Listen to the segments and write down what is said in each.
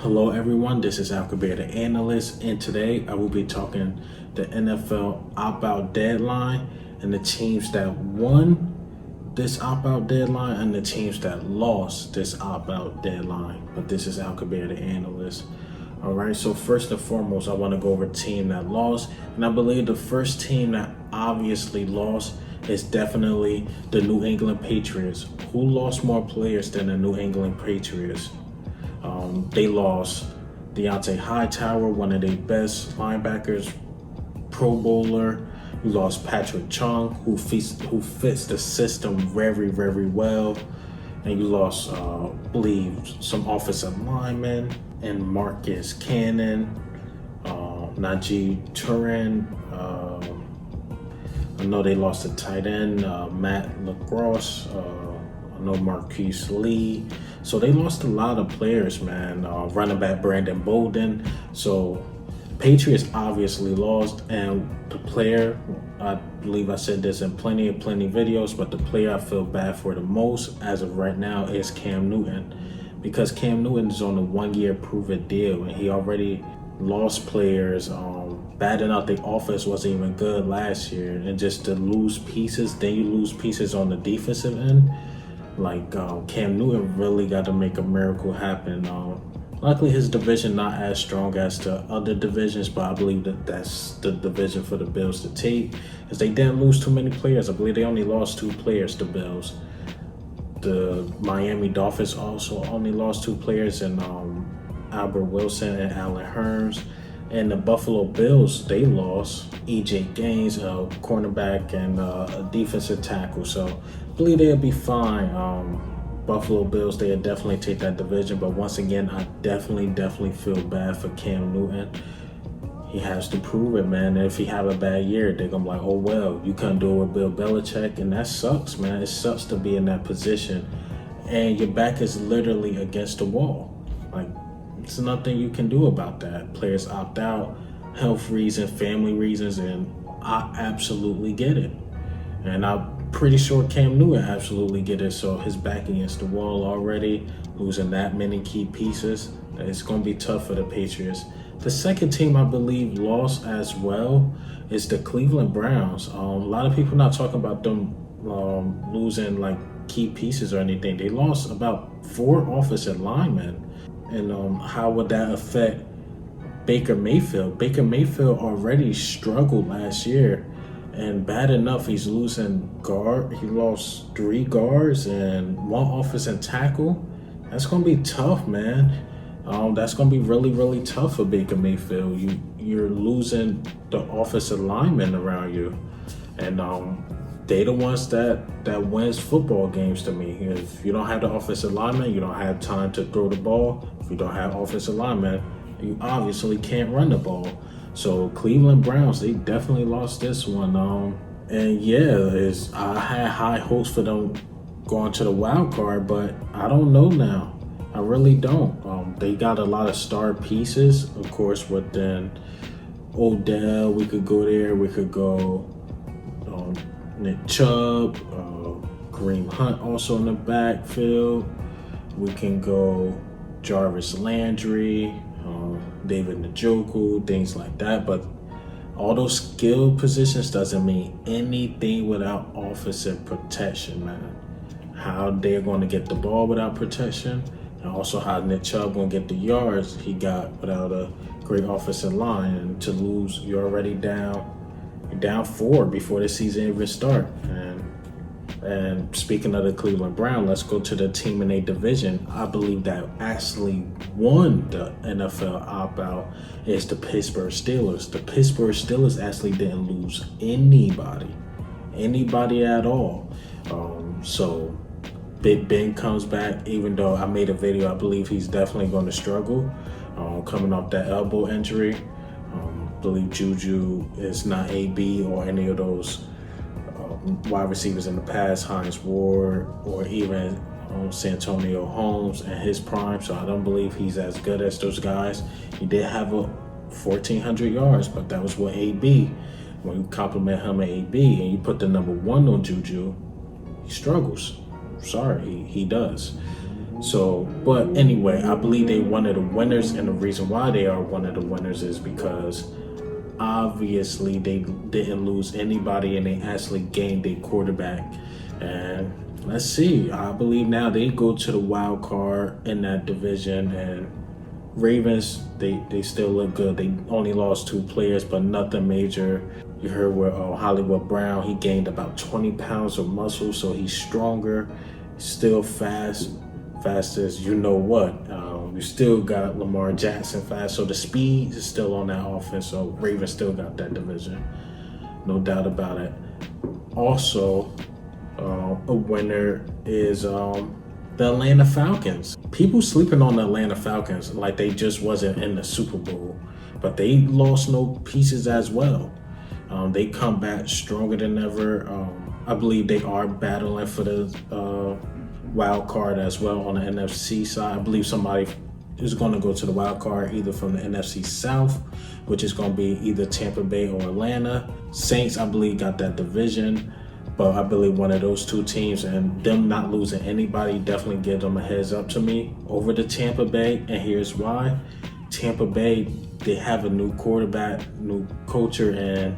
Hello everyone, this is Alcabir the Analyst, and today I will be talking the NFL opt-out deadline and the teams that won this opt-out deadline and the teams that lost this opt-out deadline. But this is Alcabir the Analyst. Alright, so first and foremost, I want to go over a team that lost, and I believe the first team that obviously lost is definitely the New England Patriots. Who lost more players than the New England Patriots? They lost Deontay Hightower, one of their best linebackers, Pro Bowler. You lost Patrick Chung, who fits the system very, very well. And you lost, I believe, some offensive linemen and Marcus Cannon, Najee Turin. I know they lost a tight end, Matt Lacrosse. I know Marquise Lee. So they lost a lot of players, man. Running back Brandon Bolden. So Patriots obviously lost, and the player, I believe I said this in plenty of videos, but the player I feel bad for the most as of right now is Cam Newton, because Cam Newton is on a 1-year prove-it deal, and he already lost players. Bad enough the offense wasn't even good last year, and just to lose pieces, then you lose pieces on the defensive end. Like Cam Newton really got to make a miracle happen. Luckily, his division not as strong as the other divisions, but I believe that's the division for the Bills to take, because they didn't lose too many players. I believe they only lost 2 players, the Bills. The Miami Dolphins also only lost 2 players, and Albert Wilson and Allen Hurns. And the Buffalo Bills, they lost E.J. Gaines, a cornerback, and a defensive tackle. So I believe they'll be fine. Buffalo Bills, they'll definitely take that division. But once again, I definitely feel bad for Cam Newton. He has to prove it, man. And if he have a bad year, they're going to be like, oh, well, you couldn't do it with Bill Belichick. And that sucks, man. It sucks to be in that position. And your back is literally against the wall. Like, there's nothing you can do about that. Players opt out, health reasons, family reasons, and I absolutely get it. And I'm pretty sure Cam Newton absolutely get it. So his back against the wall already, losing that many key pieces, it's going to be tough for the Patriots. The second team I believe lost as well is the Cleveland Browns. A lot of people not talking about them losing like key pieces or anything. They lost about 4 offensive linemen. And how would that affect Baker Mayfield? Baker Mayfield already struggled last year, and bad enough he's losing guard. He lost 3 guards and 1 offensive tackle. That's gonna be tough, man. That's gonna be really tough for Baker Mayfield. You're losing the offensive linemen around you, and they the ones that wins football games to me. If you don't have the offensive lineman, you don't have time to throw the ball. If you don't have offensive lineman, you obviously can't run the ball. So Cleveland Browns, they definitely lost this one. And yeah, I had high hopes for them going to the wild card, but I don't know now. I really don't. They got a lot of star pieces, of course. Within Odell, we could go there. We could go Nick Chubb, Kareem Hunt also in the backfield. We can go Jarvis Landry, David Njoku, things like that. But all those skill positions doesn't mean anything without offensive protection, man. How they're going to get the ball without protection, and also how Nick Chubb going to get the yards he got without a great offensive line. And to lose, you're already down 4 before the season even start. And speaking of the Cleveland Browns, let's go to the team in a division. I believe that actually won the NFL opt-out is the Pittsburgh Steelers. The Pittsburgh Steelers actually didn't lose anybody at all. So Big Ben comes back, even though I made a video, I believe he's definitely going to struggle coming off that elbow injury. I believe Juju is not AB or any of those wide receivers in the past, Hines Ward, or even Santonio Holmes in his prime. So I don't believe he's as good as those guys. He did have 1,400 yards, but that was with AB. When you compliment him at AB and you put the number 1 on Juju, he struggles. Sorry, he does. So, but anyway, I believe they one of the winners, and the reason why they are one of the winners is because obviously they didn't lose anybody and they actually gained a quarterback. And let's see, I believe now they go to the wild card in that division. And Ravens, they still look good. They only lost 2 players, but nothing major. You heard where Hollywood Brown, he gained about 20 pounds of muscle, so he's stronger, still fast as you know what. You still got Lamar Jackson fast, so the speed is still on that offense. So Ravens still got that division, no doubt about it. Also, a winner is the Atlanta Falcons. People sleeping on the Atlanta Falcons like they just wasn't in the Super Bowl, but they lost no pieces as well. They come back stronger than ever. I believe they are battling for the wild card as well on the NFC side. I believe somebody is going to go to the wild card either from the NFC South, which is going to be either Tampa Bay or Atlanta. Saints, I believe, got that division, but I believe one of those 2 teams, and them not losing anybody definitely gives them a heads up to me over the Tampa Bay. And here's why. Tampa Bay, they have a new quarterback, new coacher, and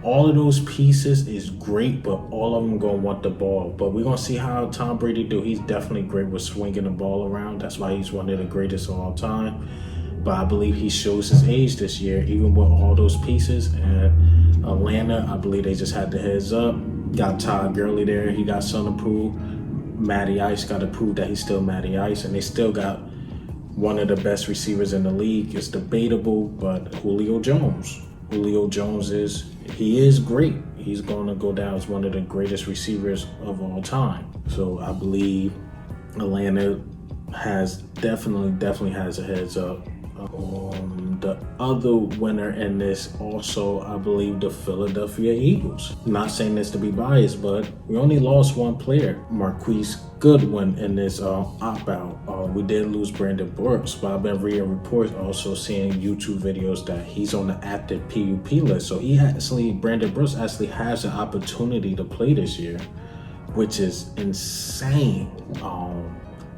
all of those pieces is great, but all of them gonna want the ball. But we're gonna see how Tom Brady do. He's definitely great with swinging the ball around. That's why he's one of the greatest of all time. But I believe he shows his age this year, even with all those pieces. And Atlanta, I believe they just had the heads up. Got Todd Gurley there. He got something to prove. Matty Ice got to prove that he's still Matty Ice. And they still got one of the best receivers in the league. It's debatable, but Julio Jones. Julio Jones is great. He's going to go down as one of the greatest receivers of all time. So I believe Atlanta has definitely has a heads up. The other winner in this also, I believe, the Philadelphia Eagles. Not saying this to be biased, but we only lost 1 player, Marquise Goodwin, in this opt-out. We did lose Brandon Brooks, but I've been reading reports, also seeing YouTube videos that he's on the active PUP list. So Brandon Brooks actually has an opportunity to play this year, which is insane.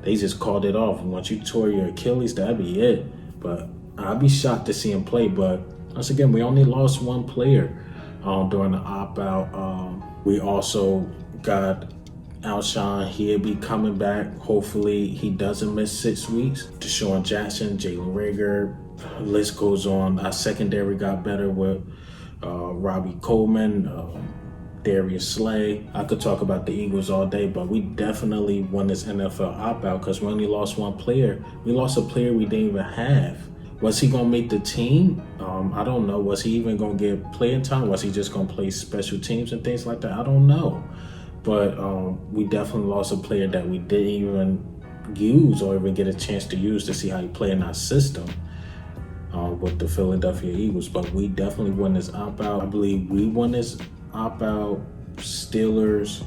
They just called it off. Once you tore your Achilles, that'd be it. But I'd be shocked to see him play. But once again, we only lost 1 player during the opt-out. We also got Alshon. He'll be coming back. Hopefully he doesn't miss 6 weeks. Deshaun Jackson, Jalen Reagor, list goes on. Our secondary got better with Robbie Coleman, Darius Slay. I could talk about the Eagles all day, but we definitely won this NFL opt-out because we only lost 1 player. We lost a player we didn't even have. Was he going to make the team? I don't know. Was he even going to get playing time? Was he just going to play special teams and things like that? I don't know. But we definitely lost a player that we didn't even use or even get a chance to use to see how he played in our system with the Philadelphia Eagles. But we definitely won this opt-out. I believe we won this opt-out, Steelers,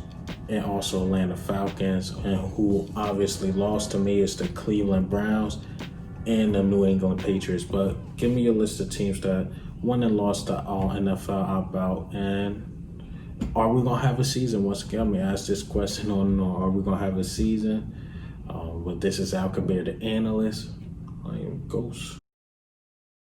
and also Atlanta Falcons. And who obviously lost to me is the Cleveland Browns and the New England Patriots. But give me your list of teams that won and lost the all-NFL opt-out. And are we going to have a season? Once again, let me ask this question on are we going to have a season? But this is Al Kabir, the analyst. I am Ghost.